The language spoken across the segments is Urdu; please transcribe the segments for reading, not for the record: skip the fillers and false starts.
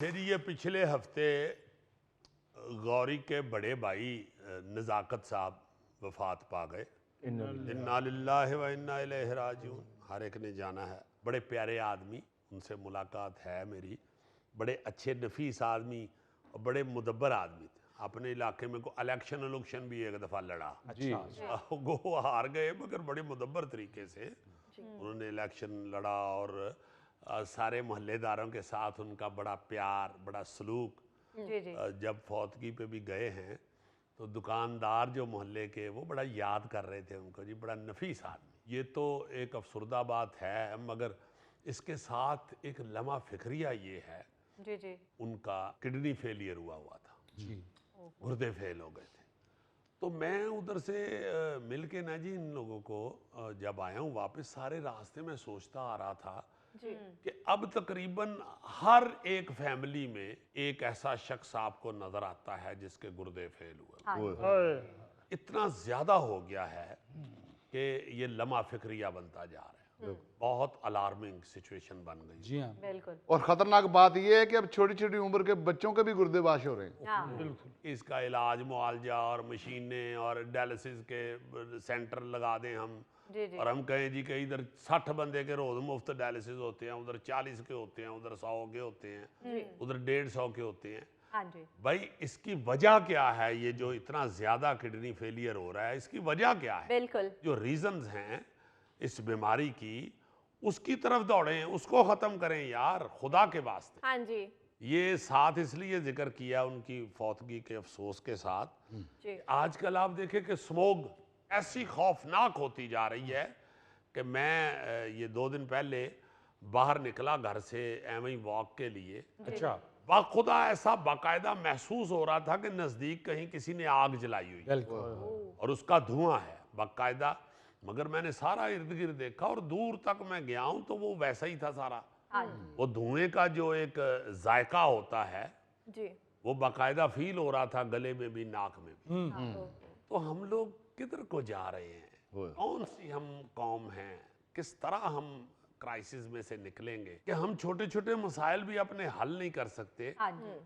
پھر یہ پچھلے ہفتے غوری کے بڑے بھائی نزاکت صاحب وفات پا گئے۔ انا للہ و انا الیہ راجعون۔ ہر ایک نے جانا ہے۔ بڑے پیارے آدمی، ان سے ملاقات ہے میری، بڑے اچھے نفیس آدمی اور بڑے مدبر آدمی تھے۔ اپنے علاقے میں کو الیکشن بھی ایک دفعہ لڑا، وہ ہار گئے مگر بڑے مدبر طریقے سے انہوں نے الیکشن لڑا، اور سارے محلے داروں کے ساتھ ان کا بڑا پیار، بڑا سلوک۔ جب فوتگی پہ بھی گئے ہیں تو دکاندار جو محلے کے وہ بڑا یاد کر رہے تھے ان کو، جی بڑا نفیس آدمی۔ یہ تو ایک افسردہ بات ہے، مگر اس کے ساتھ ایک لمحہ فکریہ یہ ہے، ان کا کڈنی فیلئر ہوا تھا، گردے فیل ہو گئے تھے۔ تو میں ادھر سے مل کے نا جی ان لوگوں کو جب آیا ہوں واپس، سارے راستے میں سوچتا آ رہا تھا کہ اب تقریباً ہر ایک فیملی میں ایک ایسا شخص آپ کو نظر آتا ہے جس کے گردے فیل ہوئے۔ اتنا زیادہ ہو گیا ہے کہ یہ لمحہ فکریہ بنتا جا رہا ہے، بہت الارمنگ سچویشن بن گئی۔ جی ہاں، اور خطرناک بات یہ ہے کہ اب چھوٹی چھوٹی عمر کے بچوں کے بھی گردے باش ہو رہے ہیں۔ اس کا علاج معالجہ اور مشینیں اور ڈائلسس کے سینٹر لگا دیں ہم، اور ہم کہیں جی کہ ادھر 60 بندے کے روز مفت ڈائلسس ہوتے ہیں، ادھر 40 کے ہوتے ہیں، ادھر 100 کے ہوتے ہیں، ادھر 150 کے ہوتے ہیں۔ بھائی اس کی وجہ کیا ہے؟ یہ جو اتنا زیادہ کڈنی فیلئر ہو رہا ہے، اس کی وجہ کیا ہے؟ جو ریزنز ہیں اس بیماری کی، اس کی طرف دوڑیں، اس کو ختم کریں یار، خدا کے واسطے۔ یہ ساتھ اس لیے ذکر کیا ان کی فوتگی کے افسوس کے ساتھ، آج کل آپ دیکھیں کہ سموگ ایسی خوفناک ہوتی جا رہی ہے کہ میں یہ 2 دن پہلے باہر نکلا گھر سے ایویں واک کے لیے، خدا ایسا باقاعدہ محسوس ہو رہا تھا کہ نزدیک کہیں کسی نے آگ جلائی ہوئی اور اس کا دھواں ہے باقاعدہ، مگر میں نے سارا ارد گرد دیکھا اور دور تک میں گیا ہوں تو وہ ویسا ہی تھا سارا۔ وہ دھوئیں کا جو ایک ذائقہ ہوتا ہے وہ باقاعدہ فیل ہو رہا تھا، گلے میں بھی ناک میں بھی۔ تو ہم لوگ کدھر کو جا رہے ہیں؟ کون سی ہم قوم ہیں؟ کس طرح ہم کرائسس میں سے نکلیں گے کہ ہم چھوٹے چھوٹے مسائل بھی اپنے حل نہیں کر سکتے؟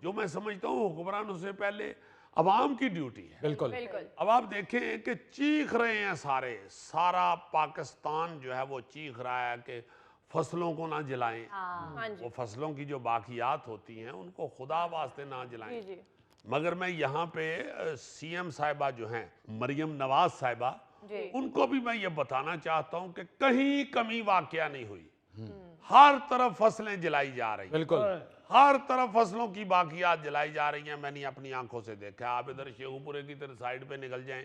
جو میں سمجھتا ہوں حکمرانوں سے پہلے عوام کی ڈیوٹی ہے۔ بالکل۔ اب آپ دیکھیں کہ چیخ رہے ہیں سارا پاکستان جو ہے وہ چیخ رہا ہے کہ فصلوں کو نہ جلائیں، وہ فصلوں کی جو باقیات ہوتی ہیں ان کو خدا واسطے نہ جلائیں۔ مگر میں یہاں پہ سی ایم صاحبہ جو ہیں مریم نواز صاحبہ، ان کو بھی میں یہ بتانا چاہتا ہوں کہ کہیں کمی واقعہ نہیں ہوئی، ہر طرف فصلیں جلائی جا رہی ہیں، بالکل، ہر طرف فصلوں کی باقیات جلائی جا رہی ہیں۔ میں نے اپنی آنکھوں سے دیکھا۔ آپ ادھر شیخو پورے کی طرف سائیڈ پہ نکل جائیں،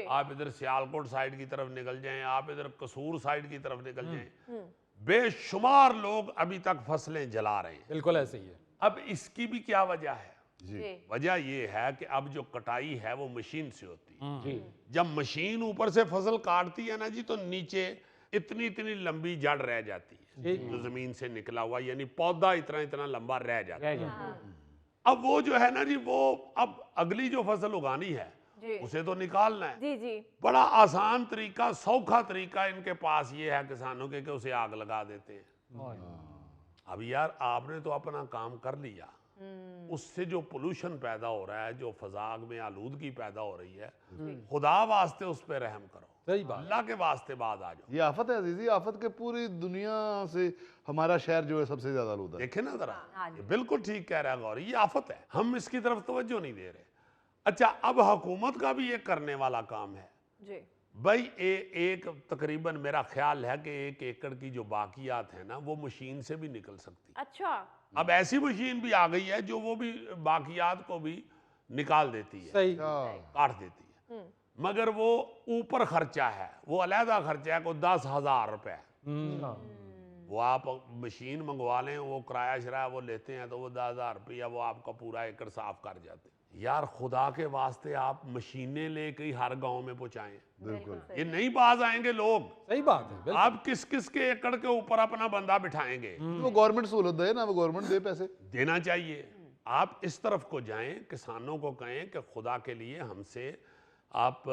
آپ ادھر سیالکوٹ سائیڈ کی طرف نکل جائیں، آپ ادھر قصور سائیڈ کی طرف نکل جائیں، بے شمار لوگ ابھی تک فصلیں جلا رہے ہیں۔ بالکل ایسے ہی ہے۔ اب اس کی بھی کیا وجہ ہے؟ وجہ یہ ہے کہ اب جو کٹائی ہے وہ مشین سے ہوتی ہے۔ جب مشین اوپر سے فصل کاٹتی ہے نا جی تو نیچے اتنی لمبی جڑ رہ جاتی ہے جو زمین سے نکلا ہوا، یعنی پودا اتنا لمبا رہ جاتا ہے۔ اب وہ جو ہے نا جی وہ اب اگلی جو فصل اگانی ہے اسے تو نکالنا ہے۔ بڑا آسان طریقہ، سوکھا طریقہ ان کے پاس یہ ہے کسانوں کے کہ اسے آگ لگا دیتے ہیں۔ اب یار آپ نے تو اپنا کام کر لیا، اس سے جو پولوشن پیدا ہو رہا ہے، جو فضا میں آلودگی پیدا ہو رہی ہے، خدا واسطے اس پہ رحم کرو، اللہ کے واسطے بعد آ جاؤ۔ یہ آفت ہے عزیزی، آفت کے پوری دنیا سے ہمارا شہر جو ہے سب سے زیادہ آلودہ ہے۔ دیکھیں نا ذرا، یہ بالکل ٹھیک کہہ رہا ہے غوری، یہ آفت ہے، ہم اس کی طرف توجہ نہیں دے رہے۔ اچھا اب حکومت کا بھی یہ کرنے والا کام ہے بھائی، ایک تقریباً میرا خیال ہے کہ 1 ایکڑ کی جو باقیات ہیں نا وہ مشین سے بھی نکل سکتی۔ اب ایسی مشین بھی آ گئی ہے جو وہ بھی باقیات کو بھی نکال دیتی ہے، کاٹ دیتی ہے، مگر وہ اوپر خرچہ ہے، وہ علیحدہ خرچہ ہے، کوئی 10,000 روپے۔ وہ آپ مشین منگوا لیں، وہ کرایہ شرایہ وہ لیتے ہیں تو وہ 10,000 روپیہ وہ آپ کا پورا ایکڑ صاف کر جاتے ہیں۔ یار خدا کے واسطے آپ مشینیں لے کے ہر گاؤں میں پہنچائیں، یہ نہیں باز آئیں گے لوگ۔ صحیح بات ہے۔ آپ کس کے ایکڑ کے اوپر اپنا بندہ بٹھائیں گے؟ وہ گورنمنٹ سہولت دے نا، وہ گورنمنٹ دے پیسے دینا چاہیے۔ آپ اس طرف کو جائیں، کسانوں کو کہیں کہ خدا کے لیے ہم سے آپ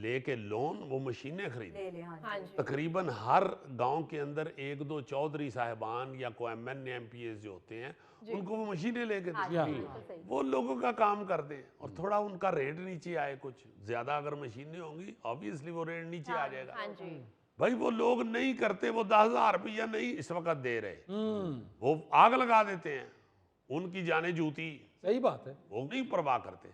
لے کے لون وہ مشینیں خریدیں. لے لیں. ہاں جی تقریباً ہر گاؤں کے اندر ایک دو چودھری صاحبان یا کوئی M N M P S جو ہوتے ہیں ان کو وہ مشینیں لے کے دیں. وہ لوگوں کا کام کر دیں اور تھوڑا ان کا ریٹ نیچے آئے. کچھ زیادہ اگر مشینیں ہوں گی آبویسلی وہ ریٹ نیچے آ جائے گا. ہاں جی بھائی وہ لوگ نہیں کرتے, وہ 10,000 روپیہ نہیں اس وقت دے رہے, وہ آگ لگا دیتے ہیں, ان کی جانیں جوتی, صحیح بات ہے. وہ نہیں پرواہ کرتے.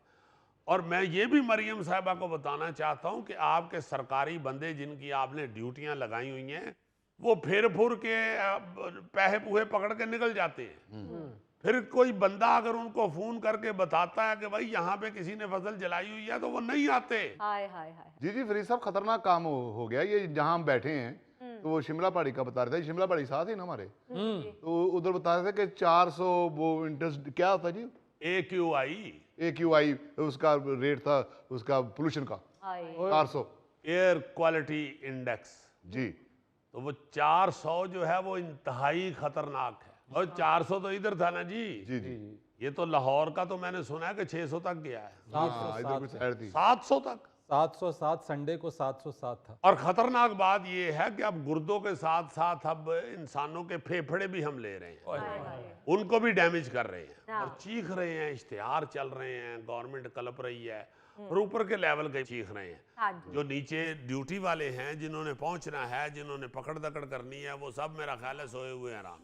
اور میں یہ بھی مریم صاحبہ کو بتانا چاہتا ہوں کہ آپ کے سرکاری بندے جن کی آپ نے ڈیوٹیاں لگائی ہوئی ہیں وہ پھر کے پہے پوہے پکڑ کے نکل جاتے ہیں. پھر کوئی بندہ اگر ان کو فون کر کے بتاتا ہے کہ بھائی یہاں پہ کسی نے فصل جلائی ہوئی ہے تو وہ نہیں آتے. ہائے ہائے ہائے. جی فرید صاحب خطرناک کام ہو گیا یہ. جہاں ہم بیٹھے ہیں تو وہ شملہ پہاڑی کا بتا رہے تھے, شملہ پہاڑی ساتھ ہی نا ہمارے, تو ادھر بتا رہے تھے کہ 400 وہ انٹرسٹ کیا ہوتا ہے جی, AQI اس کا ریٹ تھا اس کا پولوشن کا 400 ایئر کوالٹی انڈیکس. جی تو وہ 400 جو ہے وہ انتہائی خطرناک ہے. اور 400 تو ادھر تھا نا جی, جی جی یہ تو لاہور کا تو میں نے سنا ہے کہ 600 تک گیا ہے, ادھر کچھ ایڈ تھی 700 تک. 707 سنڈے کو 707 تھا. اور خطرناک بات یہ ہے کہ اب گردوں کے ساتھ ساتھ اب انسانوں کے پھیپھڑے بھی ہم لے رہے ہیں, ان کو بھی ڈیمیج کر رہے ہیں اور چیخ رہے ہیں, اشتہار چل رہے ہیں, گورنمنٹ کلپ رہی ہے اور اوپر کے لیول کے چیخ رہے ہیں. جو نیچے ڈیوٹی والے ہیں جنہوں نے پہنچنا ہے, جنہوں نے پکڑ دکڑ کرنی ہے, وہ سب میرا خیال ہے سوئے ہوئے آرام.